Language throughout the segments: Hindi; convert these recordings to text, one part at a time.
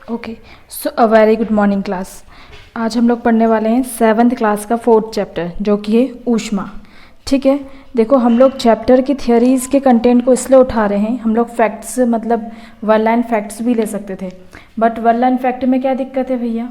Okay, so a very good morning class. आज हम लोग पढ़ने वाले हैं 7th क्लास का 4th चैप्टर, जो कि है ऊष्मा। ठीक है, देखो हम लोग चैप्टर की थियोरीज़ के कंटेंट को इसलिए उठा रहे हैं। हम लोग फैक्ट्स मतलब वन लाइन फैक्ट्स भी ले सकते थे, बट वन लाइन फैक्ट में क्या दिक्कत है भैया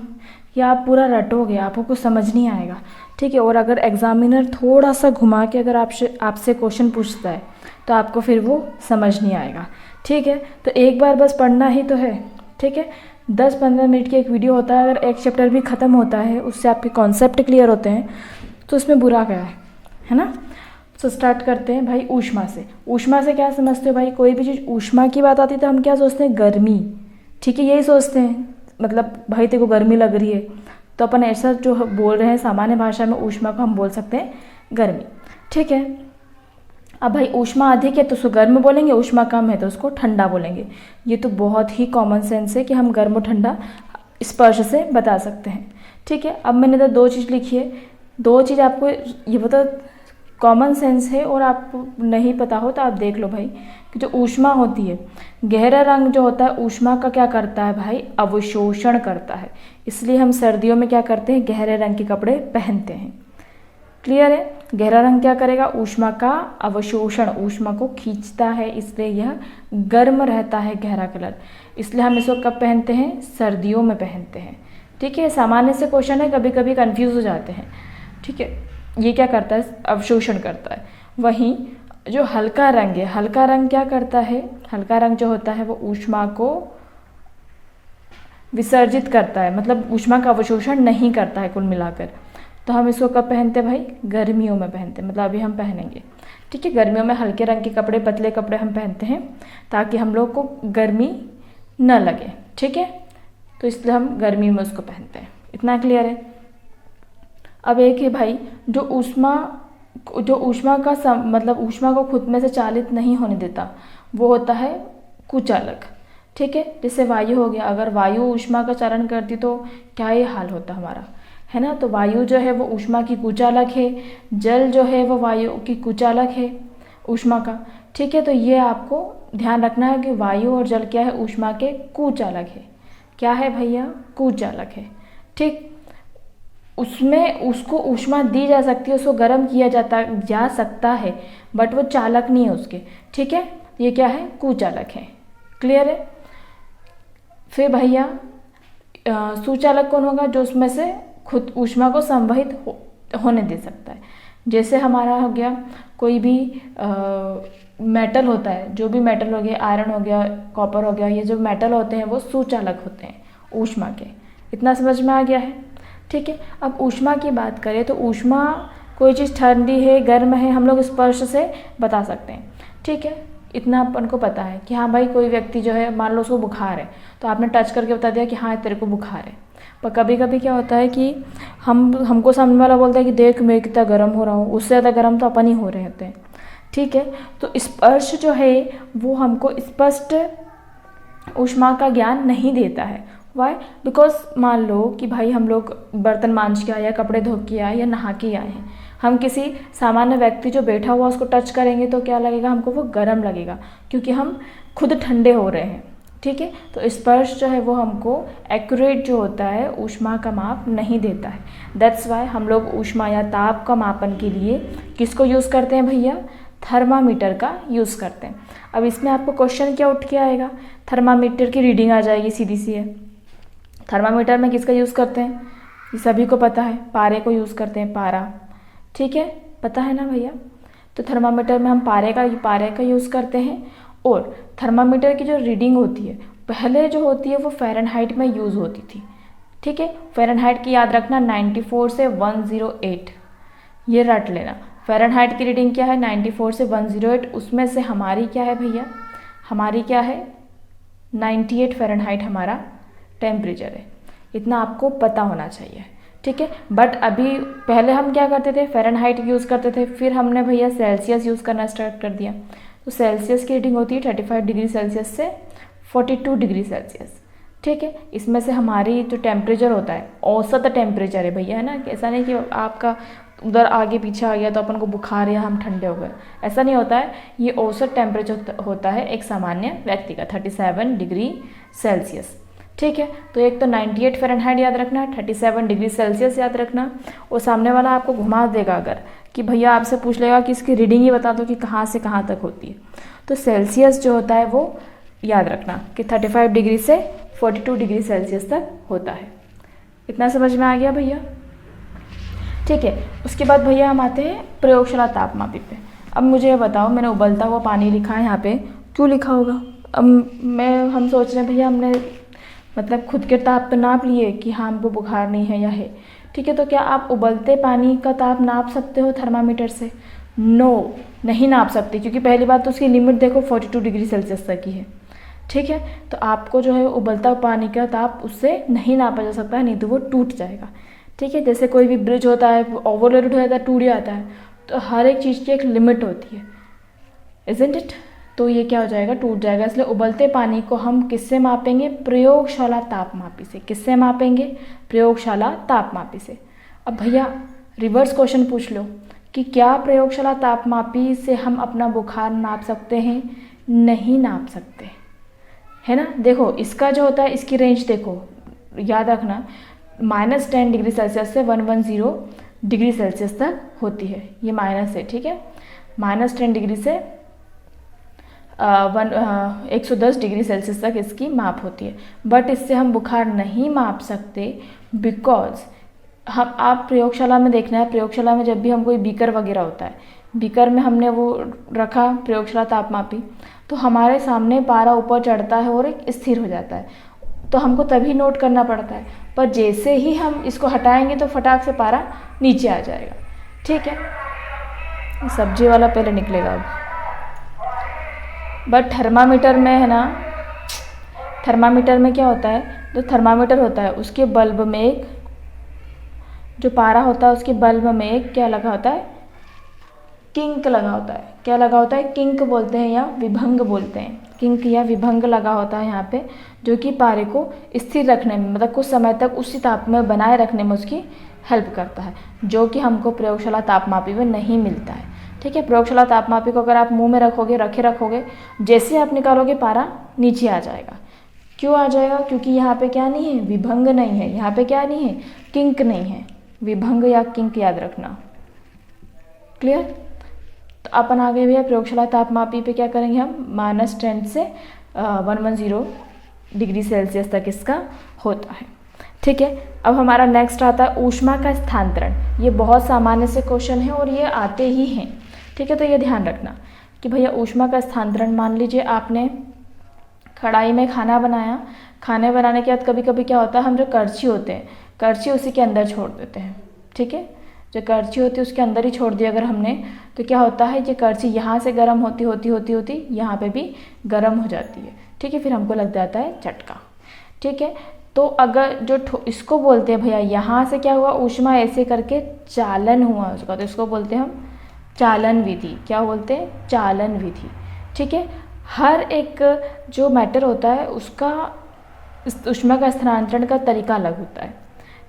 कि आप पूरा रटोगे, आपको कुछ समझ नहीं आएगा। ठीक है, और अगर एग्जामिनर थोड़ा सा घुमा के अगर आपसे क्वेश्चन पूछता है तो आपको फिर वो समझ नहीं आएगा। ठीक है, तो एक बार बस पढ़ना ही तो है। ठीक है, 10-15 मिनट की एक वीडियो होता है, अगर एक चैप्टर भी ख़त्म होता है, उससे आपके कॉन्सेप्ट क्लियर होते हैं, तो उसमें बुरा क्या है ना। तो स्टार्ट करते हैं भाई ऊष्मा से। ऊष्मा से क्या समझते हो भाई? कोई भी चीज़ ऊष्मा की बात आती है तो हम क्या सोचते हैं? गर्मी। ठीक है, यही सोचते हैं, मतलब भाई तेरे को गर्मी लग रही है, तो अपन ऐसा जो बोल रहे हैं सामान्य भाषा में ऊष्मा को हम बोल सकते हैं गर्मी। ठीक है, अब भाई ऊष्मा अधिक है तो उसको गर्म बोलेंगे, ऊष्मा कम है तो उसको ठंडा बोलेंगे। ये तो बहुत ही कॉमन सेंस है कि हम गर्म और ठंडा स्पर्श से बता सकते हैं। ठीक है, अब मैंने तो 2 चीज़ लिखी है, 2 चीज़ आपको ये बता कॉमन सेंस है, और आपको नहीं पता हो तो आप देख लो भाई कि जो ऊष्मा होती है, गहरा रंग जो होता है ऊष्मा का क्या करता है भाई? अवशोषण करता है। इसलिए हम सर्दियों में क्या करते हैं? गहरे रंग के कपड़े पहनते हैं। क्लियर है? गहरा रंग क्या करेगा? ऊष्मा का अवशोषण, ऊष्मा को खींचता है, इसलिए यह गर्म रहता है गहरा कलर। इसलिए हम इसको कब पहनते हैं? सर्दियों में पहनते हैं। ठीक है, सामान्य से क्वेश्चन है, कभी कभी कंफ्यूज हो जाते हैं। ठीक है, ये क्या करता है? अवशोषण करता है। वहीं जो हल्का रंग है, हल्का रंग क्या करता है? हल्का रंग जो होता है वो ऊष्मा को विसर्जित करता है, मतलब ऊष्मा का अवशोषण नहीं करता है कुल मिलाकर। तो हम इसको कब पहनते हैं भाई? गर्मियों में पहनते हैं, मतलब अभी हम पहनेंगे। ठीक है, गर्मियों में हल्के रंग के कपड़े, पतले कपड़े हम पहनते हैं ताकि हम लोग को गर्मी न लगे। ठीक है, तो इसलिए हम गर्मी में उसको पहनते हैं। इतना क्लियर है? अब एक है भाई जो ऊष्मा का मतलब ऊष्मा को खुद में से चालित नहीं होने देता, वो होता है कुचालक। ठीक है, जैसे वायु हो गया, अगर वायु ऊष्मा का चालन करती तो क्या ये हाल होता हमारा, है ना। तो वायु जो है वो ऊष्मा की कुचालक है, जल जो है वो वायु की कुचालक है ऊष्मा का। ठीक है, तो ये आपको ध्यान रखना है कि वायु और जल क्या है? ऊष्मा के कुचालक है। क्या है भैया? कुचालक है। ठीक, उसमें उसको ऊष्मा दी जा सकती है, उसको गर्म किया जा सकता है, बट वो चालक नहीं है उसके। ठीक है, ये क्या है? कुचालक है। क्लियर है? फिर भैया सुचालक कौन होगा? जो उसमें से खुद ऊष्मा को संवहित होने दे सकता है। जैसे हमारा हो गया कोई भी मेटल होता है, जो भी मेटल हो गया, आयरन हो गया, कॉपर हो गया, ये जो मेटल होते हैं वो सुचालक होते हैं ऊष्मा के। इतना समझ में आ गया है? ठीक है, अब ऊष्मा की बात करें तो ऊष्मा कोई चीज़ ठंडी है, गर्म है, हम लोग स्पर्श से बता सकते हैं। ठीक है, इतना अपन को पता है कि हाँ भाई कोई व्यक्ति जो है, मान लो उसको बुखार है, तो आपने टच करके बता दिया कि हाँ तेरे को बुखार है। पर कभी कभी क्या होता है कि हमको सामने वाला बोलता है कि देख मैं कितना गर्म हो रहा हूँ, उससे ज़्यादा गर्म तो अपन ही हो रहे होते हैं। ठीक है, तो स्पर्श जो है वो हमको स्पष्ट ऊष्मा का ज्ञान नहीं देता है। वाई? बिकॉज मान लो कि भाई हम लोग बर्तन मांज के आए या कपड़े धो के आए या नहा के आए हैं, हम किसी सामान्य व्यक्ति जो बैठा हुआ उसको टच करेंगे तो क्या लगेगा हमको? वो गर्म लगेगा, क्योंकि हम खुद ठंडे हो रहे हैं। ठीक है, तो स्पर्श जो है वो हमको एक्यूरेट जो होता है ऊष्मा का माप नहीं देता है। दैट्स वाई हम लोग ऊष्मा या ताप का मापन के लिए किसको यूज़ करते हैं भैया? थर्मामीटर का यूज़ करते हैं। अब इसमें आपको क्वेश्चन क्या उठ के आएगा? थर्मामीटर की रीडिंग आ जाएगी, सीधी सी है। थर्मामीटर में किसका यूज़ करते हैं? ये सभी को पता है, पारे को यूज़ करते हैं, पारा। ठीक है, पता है ना भैया? तो थर्मामीटर में हम पारे का यूज़ करते हैं। और थर्मामीटर की जो रीडिंग होती है पहले जो होती है वो फ़ारेनहाइट में यूज़ होती थी। ठीक है, फ़ारेनहाइट की याद रखना 94 से 108, ये रट लेना। फ़ारेनहाइट की रीडिंग क्या है? 94 से 108। उसमें से हमारी क्या है भैया? हमारी क्या है? 98 फ़ारेनहाइट हमारा टेम्परेचर है। इतना आपको पता होना चाहिए। ठीक है, बट अभी पहले हम क्या करते थे? फ़ारेनहाइट यूज़ करते थे, फिर हमने भैया सेल्सियस यूज़ करना स्टार्ट कर दिया। तो सेल्सियस की रीडिंग होती है 35 डिग्री सेल्सियस से 42 डिग्री सेल्सियस। ठीक है, इसमें से हमारी जो टेम्परेचर होता है औसत टेम्परेचर है भैया, है ना। ऐसा नहीं कि आपका उधर आगे पीछे आ गया तो अपन को बुखार या हम ठंडे हो गए, ऐसा नहीं होता है। ये औसत टेम्परेचर होता है एक सामान्य व्यक्ति का 37 डिग्री सेल्सियस। ठीक है। तो एक तो 98 फ़ारेनहाइट याद रखना, 37 डिग्री सेल्सियस याद रखना। और सामने वाला आपको घुमा देगा अगर कि भैया आपसे पूछ लेगा कि इसकी रीडिंग ही बता दो कि कहाँ से कहाँ तक होती है, तो सेल्सियस जो होता है वो याद रखना कि 35 डिग्री से 42 डिग्री सेल्सियस तक होता है। इतना समझ में आ गया भैया? ठीक है। उसके बाद भैया हम आते हैं प्रयोगशाला तापमापी पे। अब मुझे ये बताओ, मैंने उबलता हुआ पानी लिखा है यहाँ पे, क्यों लिखा होगा? अब हम सोच रहे हैं भैया हमने मतलब खुद के ताप तो नाप लिए कि हाँ हमको बुखार नहीं है या है, ठीक है। तो क्या आप उबलते पानी का ताप नाप सकते हो थर्मामीटर से? नो, नहीं नाप सकते, क्योंकि पहली बात तो उसकी लिमिट देखो 42 डिग्री सेल्सियस तक की है, ठीक है। तो आपको जो है उबलता पानी का ताप उससे नहीं नापा जा सकता है, नहीं तो वो टूट जाएगा, ठीक है। जैसे कोई भी ब्रिज होता है, ओवरलोड हो जाता है, टूट जाता है, तो हर एक चीज़ की एक लिमिट होती है, इज़न्ट इट? तो ये क्या हो जाएगा, टूट जाएगा। इसलिए उबलते पानी को हम किससे मापेंगे? प्रयोगशाला तापमापी से। किससे मापेंगे? प्रयोगशाला तापमापी से। अब भैया रिवर्स क्वेश्चन पूछ लो कि क्या प्रयोगशाला तापमापी से हम अपना बुखार नाप सकते हैं? नहीं नाप सकते, है ना। देखो इसका जो होता है, इसकी रेंज देखो, याद रखना -10 डिग्री सेल्सियस से 110 डिग्री सेल्सियस तक होती है। ये माइनस है, ठीक है। -10 डिग्री से 110 डिग्री सेल्सियस तक इसकी माप होती है। बट इससे हम बुखार नहीं माप सकते, बिकॉज हम आप प्रयोगशाला में देखना है, प्रयोगशाला में जब भी हम कोई बीकर वगैरह होता है, बीकर में हमने वो रखा प्रयोगशाला तापमापी, तो हमारे सामने पारा ऊपर चढ़ता है और एक स्थिर हो जाता है, तो हमको तभी नोट करना पड़ता है। पर जैसे ही हम इसको हटाएंगे तो फटाक से पारा नीचे आ जाएगा, ठीक है। सब्जी वाला पहले निकलेगा अब। बट थर्मामीटर में है ना, थर्मामीटर में क्या होता है, जो थर्मामीटर होता है उसके बल्ब में एक, जो पारा होता है उसके बल्ब में एक क्या लगा होता है? किंक लगा होता है। क्या लगा होता है? किंक बोलते हैं या विभंग बोलते हैं। किंक या विभंग लगा होता है यहाँ पे, जो कि पारे को स्थिर रखने में, मतलब कुछ समय तक उसी ताप में बनाए रखने में उसकी हेल्प करता है, जो कि हमको प्रयोगशाला तापमापी में नहीं मिलता है, ठीक है। प्रयोगशाला तापमापी को अगर आप मुंह में रखोगे, रखोगे, जैसे आप निकालोगे पारा नीचे आ जाएगा। क्यों आ जाएगा? क्योंकि यहाँ पे क्या नहीं है? विभंग नहीं है। यहाँ पे क्या नहीं है? किंक नहीं है। विभंग या किंक याद रखना, क्लियर? तो अपन आगे भैया प्रयोगशाला तापमापी पे क्या करेंगे हम? -10 से 110 डिग्री सेल्सियस तक इसका होता है, ठीक है। अब हमारा नेक्स्ट आता है ऊष्मा का स्थानांतरण। ये बहुत सामान्य से क्वेश्चन है और ये आते ही हैं, ठीक है। तो ये ध्यान रखना कि भैया ऊष्मा का स्थानांतरण, मान लीजिए आपने कढ़ाई में खाना बनाया, खाने बनाने के बाद कभी कभी क्या होता है, हम जो करछी होते हैं, करछी उसी के अंदर छोड़ देते हैं, ठीक है। जो करछी होती है उसके अंदर ही छोड़ दिया अगर हमने, तो क्या होता है, ये करछी यहाँ से गर्म होती यहाँ पे भी गर्म हो जाती है, ठीक है। फिर हमको लग जाता है झटका, ठीक है। तो अगर जो इसको बोलते हैं भैया, यहाँ से क्या हुआ, ऊष्मा ऐसे करके चालन हुआ उसका, तो इसको बोलते हैं हम चालन विधि। क्या बोलते हैं? चालन विधि, ठीक है। हर एक जो मैटर होता है उसका ऊष्मा का स्थानांतरण का तरीका अलग होता है,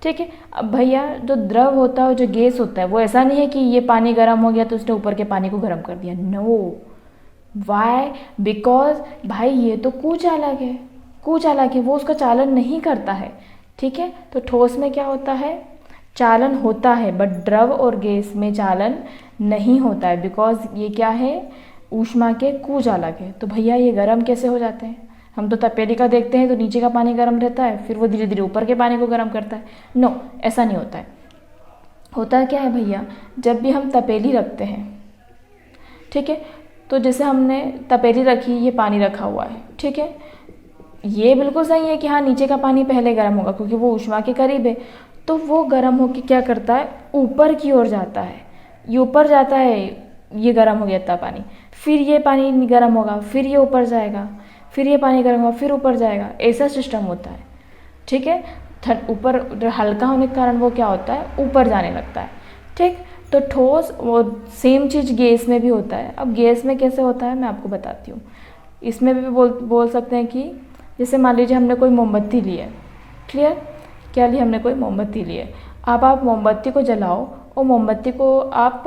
ठीक है। अब भैया जो द्रव होता है, जो गैस होता है, वो ऐसा नहीं है कि ये पानी गर्म हो गया तो उसने ऊपर के पानी को गर्म कर दिया। No, Y? बिकॉज भाई ये तो कुचालक है, कुचालक है, वो उसका चालन नहीं करता है, ठीक है। तो ठोस में क्या होता है? चालन होता है, बट द्रव और गैस में चालन नहीं होता है, बिकॉज ये क्या है? ऊष्मा के कुचालक है। तो भैया ये गर्म कैसे हो जाते हैं? हम तो तपेली का देखते हैं तो नीचे का पानी गर्म रहता है, फिर वो धीरे धीरे ऊपर के पानी को गर्म करता है। नो, ऐसा नहीं होता है। होता क्या है भैया, जब भी हम तपेली रखते हैं, ठीक है, तो जैसे हमने तपेली रखी, ये पानी रखा हुआ है, ठीक है, ये बिल्कुल सही है कि हाँ नीचे का पानी पहले गर्म होगा क्योंकि वो ऊष्मा के करीब है, तो वो गर्म होकर क्या करता है? ऊपर की ओर जाता है, ये ऊपर जाता है, ये गर्म हो गया इतना पानी, फिर ये पानी गर्म होगा, फिर ये ऊपर जाएगा, फिर ये पानी गर्म होगा, फिर ऊपर जाएगा, ऐसा सिस्टम होता है, ठीक है। ऊपर हल्का होने के कारण वो क्या होता है? ऊपर जाने लगता है, ठीक। तो ठोस, वो सेम चीज़ गैस में भी होता है। अब गैस में कैसे होता है मैं आपको बताती हूँ। इसमें भी बोल सकते हैं कि जैसे मान लीजिए हमने कोई मोमबत्ती ली है, क्लियर? क्या ली? हमने कोई मोमबत्ती ली है। अब आप मोमबत्ती को जलाओ और मोमबत्ती को आप,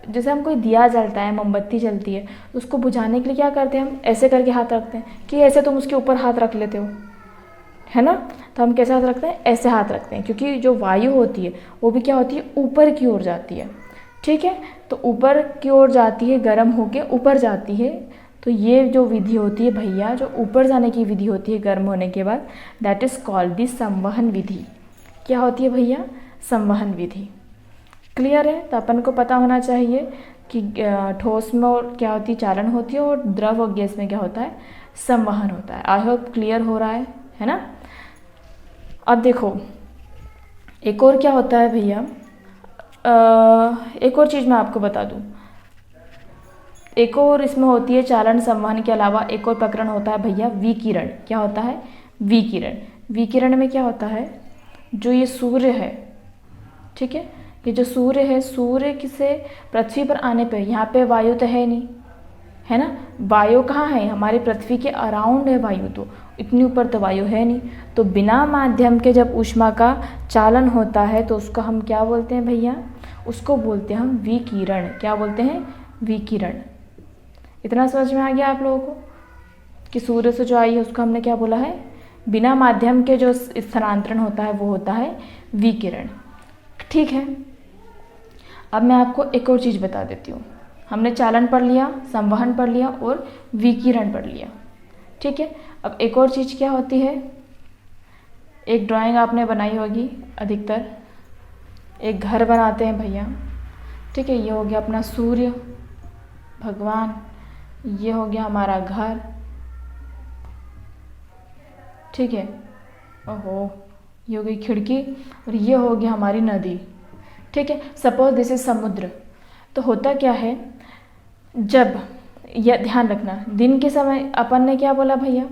जैसे हम कोई दिया जलता है, मोमबत्ती जलती है, उसको बुझाने के लिए क्या करते हैं? हम ऐसे करके हाथ रखते हैं कि ऐसे तुम उसके ऊपर हाथ रख लेते है ना। तो हम कैसे हाथ रखते हैं, ऐसे हाथ रखते हैं, क्योंकि जो वायु होती है वो भी क्या होती है, ऊपर की ओर जाती है। ठीक है, तो ऊपर की ओर जाती है, गर्म होके ऊपर जाती है। तो ये जो विधि होती है भैया, जो ऊपर जाने की विधि होती है गर्म होने के बाद, दैट इज़ कॉल्ड दी संवहन विधि। क्या होती है भैया, संवहन विधि। क्लियर है। तो अपन को पता होना चाहिए कि ठोस में और क्या होती है, चालन होती है, और द्रव और गैस में क्या होता है, संवहन होता है। आई होप क्लियर हो रहा है ना। अब देखो एक और क्या होता है भैया, एक और चीज़ मैं आपको बता दूं। एक और इसमें होती है चालन संवहन के अलावा एक और प्रकरण होता है भैया, विकिरण। क्या होता है, विकिरण। विकिरण में क्या होता है, जो ये सूर्य है, ठीक है, ये जो सूर्य है, सूर्य से पृथ्वी पर आने पे, यहाँ पे वायु तो है नहीं, है ना। वायु कहाँ है, हमारी पृथ्वी के अराउंड है वायु, तो इतनी ऊपर तो वायु है नहीं। तो बिना माध्यम के जब ऊष्मा का चालन होता है तो उसको हम क्या बोलते हैं भैया, उसको बोलते हैं हम विकिरण। क्या बोलते हैं, विकिरण। इतना समझ में आ गया आप लोगों को कि सूर्य से जो आई है उसको हमने क्या बोला है, बिना माध्यम के जो स्थानांतरण होता है वो होता है विकिरण। ठीक है, अब मैं आपको एक और चीज़ बता देती हूँ। हमने चालन पढ़ लिया, संवहन पढ़ लिया और विकिरण पढ़ लिया। ठीक है, अब एक और चीज़ क्या होती है, एक ड्राइंग आपने बनाई होगी अधिकतर, एक घर बनाते हैं भैया। ठीक है, ये हो गया अपना सूर्य भगवान, ये हो गया हमारा घर। ठीक है, ओहो, ये हो गई खिड़की, और ये हो गया हमारी नदी। ठीक है, सपोज दिस इज समुद्र। तो होता क्या है, जब यह ध्यान रखना, दिन के समय अपन ने क्या बोला भैया,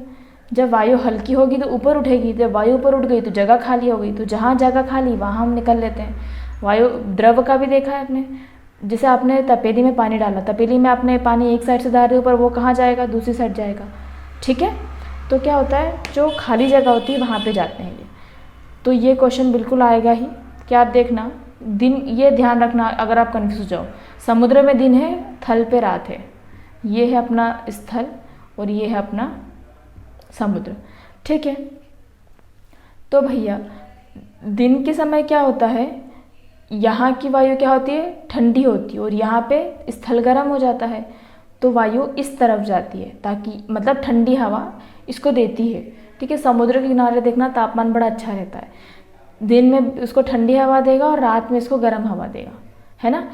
जब वायु हल्की होगी तो ऊपर उठेगी, जब वायु ऊपर उठ गई तो जगह खाली हो गई, तो जहाँ जगह खाली वहाँ हम निकल लेते हैं। वायु द्रव का भी देखा है आपने, जैसे आपने तपेली में पानी डाला, तपेली में आपने पानी एक साइड से डाल रहे हो, पर वो कहाँ जाएगा, दूसरी साइड जाएगा। ठीक है, तो क्या होता है, जो खाली जगह होती है वहाँ पे जाते हैं ये। तो ये क्वेश्चन बिल्कुल आएगा ही। क्या आप देखना, दिन, ये ध्यान रखना अगर आप कन्फ्यूज हो जाओ, समुद्र में दिन है, थल पे रात है। ये है अपना स्थल और ये है अपना समुद्र। ठीक है, तो भैया दिन के समय क्या होता है, यहाँ की वायु क्या होती है, ठंडी होती है, और यहाँ पे स्थल गर्म हो जाता है। तो वायु इस तरफ जाती है, ताकि मतलब ठंडी हवा इसको देती है। ठीक है, समुद्र के किनारे देखना तापमान बड़ा अच्छा रहता है, दिन में उसको ठंडी हवा देगा और रात में इसको गर्म हवा देगा, है ना।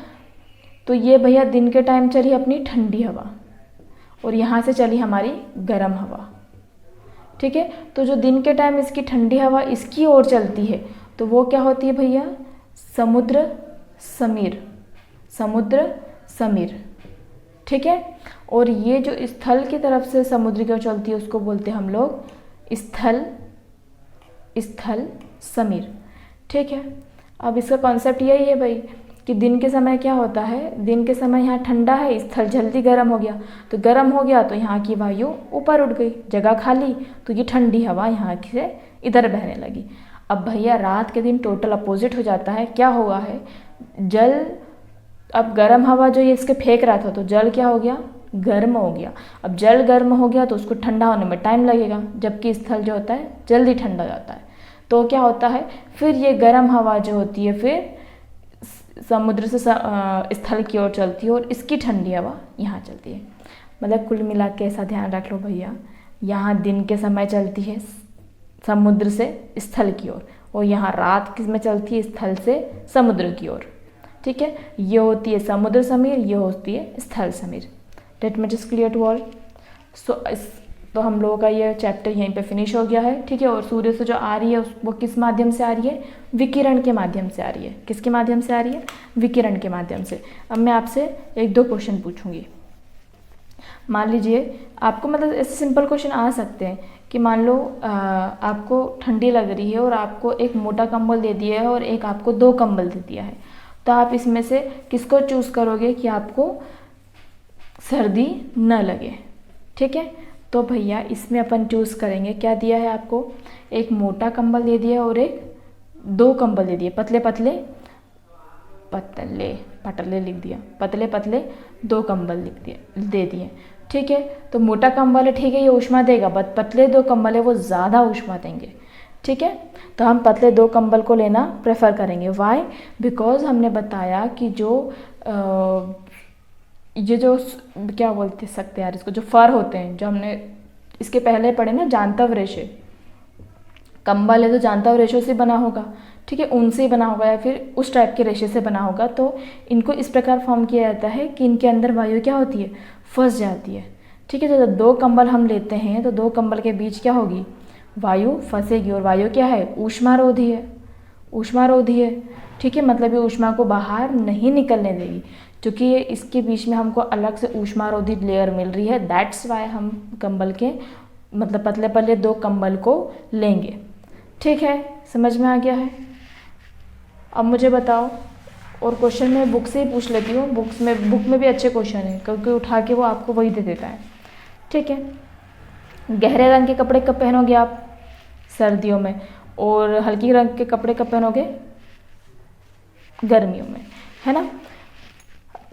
तो ये भैया दिन के टाइम चली अपनी ठंडी हवा, और यहाँ से चली हमारी गर्म हवा। ठीक है, तो जो दिन के टाइम इसकी ठंडी हवा इसकी ओर चलती है, तो वो क्या होती है भैया, समुद्र समीर, समुद्र समीर। ठीक है, और ये जो स्थल की तरफ से समुद्र की ओर चलती है उसको बोलते हैं हम लोग स्थल, स्थल समीर। ठीक है, अब इसका कॉन्सेप्ट यही है भाई कि दिन के समय क्या होता है, दिन के समय यहाँ ठंडा है, स्थल जल्दी गर्म हो गया, तो गर्म हो गया तो यहाँ की वायु ऊपर उठ गई, जगह खाली, तो ये ठंडी हवा यहाँ से इधर बहने लगी। अब भैया रात के दिन टोटल अपोजिट हो जाता है। क्या हुआ है, जल, अब गर्म हवा जो ये इसके फेंक रहा था, तो जल क्या हो गया, गर्म हो गया। अब जल गर्म हो गया तो उसको ठंडा होने में टाइम लगेगा, जबकि स्थल जो होता है जल्दी ठंडा हो जाता है। तो क्या होता है, फिर ये गर्म हवा जो होती है फिर समुद्र से स्थल की ओर चलती है, और इसकी ठंडी हवा यहाँ चलती है। मतलब कुल मिला के ऐसा ध्यान रख लो भैया, यहाँ दिन के समय चलती है समुद्र से स्थल की ओर, और यहाँ रात में चलती है स्थल से समुद्र की ओर। ठीक है, ये होती है समुद्र समीर, ये होती है स्थल समीर। That much is clear to all. तो हम लोगों का ये चैप्टर यहीं पे फिनिश हो गया है। ठीक है, और सूर्य से जो आ रही है वो किस माध्यम से आ रही है, विकिरण के माध्यम से आ रही है। किसके माध्यम से आ रही है, विकिरण के माध्यम से। अब मैं आपसे एक दो क्वेश्चन पूछूंगी। मान लीजिए आपको, मतलब ऐसे सिंपल क्वेश्चन आ सकते हैं कि मान लो आपको ठंडी लग रही है और आपको एक मोटा कंबल दे दिया है और एक आपको 2 कंबल दे दिया है, तो आप इसमें से किसको चूज़ करोगे कि आपको सर्दी न लगे। ठीक है, तो भैया इसमें अपन चूज़ करेंगे, क्या दिया है आपको, एक मोटा कंबल दे दिया और एक 2 कंबल दे दिए, पतले पतले, पतले पतले लिख दिया, पतले पतले 2 कंबल लिख दिए, दे दिए। ठीक है, तो मोटा कंबल है, ठीक है, ये ऊष्मा देगा, बट पतले 2 कंबल है वो ज़्यादा ऊष्मा देंगे। ठीक है। तो हम पतले 2 कंबल को लेना प्रेफर करेंगे। वाई? बिकॉज हमने बताया कि ये जो क्या बोलते सकते हैं यार इसको, जो फर होते हैं, जो हमने इसके पहले पढ़े ना, जांतव रेशे, कंबल है तो जांतव रेशों से बना होगा, ठीक है, उनसे बना होगा या फिर उस टाइप के रेशे से बना होगा। तो इनको इस प्रकार फॉर्म किया जाता है कि इनके अंदर वायु क्या होती है, फंस जाती है, ठीक है। तो जब 2 कंबल हम लेते हैं तो 2 कंबल के बीच क्या होगी, वायु फंसेगी, और वायु क्या है, ऊष्मारोधी है, ऊष्मारोधी है, ठीक है। मतलब ये ऊष्मा को बाहर नहीं निकलने देगी, क्योंकि ये इसके बीच में हमको अलग से ऊष्मारोधी लेयर मिल रही है। दैट्स वाई हम कंबल के मतलब पतले पतले 2 कंबल को लेंगे, ठीक है। समझ में आ गया है? अब मुझे बताओ, और क्वेश्चन मैं बुक से ही पूछ लेती हूँ, बुक में भी अच्छे क्वेश्चन हैं, क्योंकि उठा के वो आपको वही दे देता है, ठीक है। गहरे रंग के कपड़े कब पहनोगे आप, सर्दियों में, और हल्की रंग के कपड़े कब पहनोगे, गर्मियों में, है ना।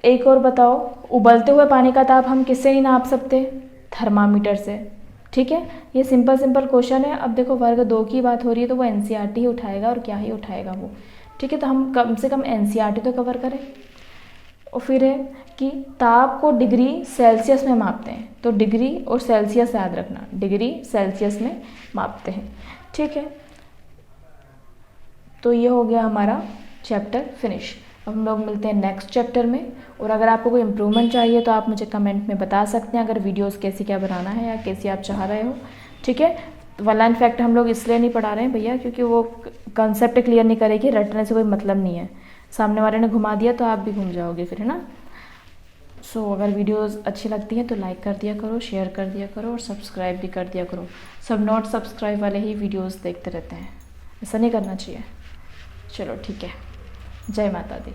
एक और बताओ, उबलते हुए पानी का ताप हम किससे नहीं नाप सकते, थर्मामीटर से, ठीक है। ये सिंपल क्वेश्चन है। अब देखो वर्ग 2 की बात हो रही है तो वो एनसीईआरटी ही उठाएगा, और क्या ही उठाएगा वो, ठीक है। तो हम कम से कम एनसीईआरटी तो कवर करें। और फिर है कि ताप को डिग्री सेल्सियस में मापते हैं, तो डिग्री और सेल्सियस याद रखना, डिग्री सेल्सियस में मापते हैं, ठीक है। तो ये हो गया हमारा चैप्टर फिनिश। अब हम लोग मिलते हैं नेक्स्ट चैप्टर में, और अगर आपको कोई इम्प्रूवमेंट चाहिए तो आप मुझे कमेंट में बता सकते हैं, अगर वीडियोस कैसी क्या बनाना है या कैसी आप चाह रहे हो, ठीक है। वन लाइन फैक्ट हम लोग इसलिए नहीं पढ़ा रहे हैं भैया, क्योंकि वो कंसेप्ट क्लियर नहीं करेगी, रटने से कोई मतलब नहीं है, सामने वाले ने घुमा दिया तो आप भी घूम जाओगे फिर, है ना। सो अगर वीडियोस अच्छी लगती हैं तो लाइक कर दिया करो, शेयर कर दिया करो, और सब्सक्राइब भी कर दिया करो। सब नॉट सब्सक्राइब वाले ही वीडियोस देखते रहते हैं, ऐसा नहीं करना चाहिए। चलो ठीक है, जय माता दी।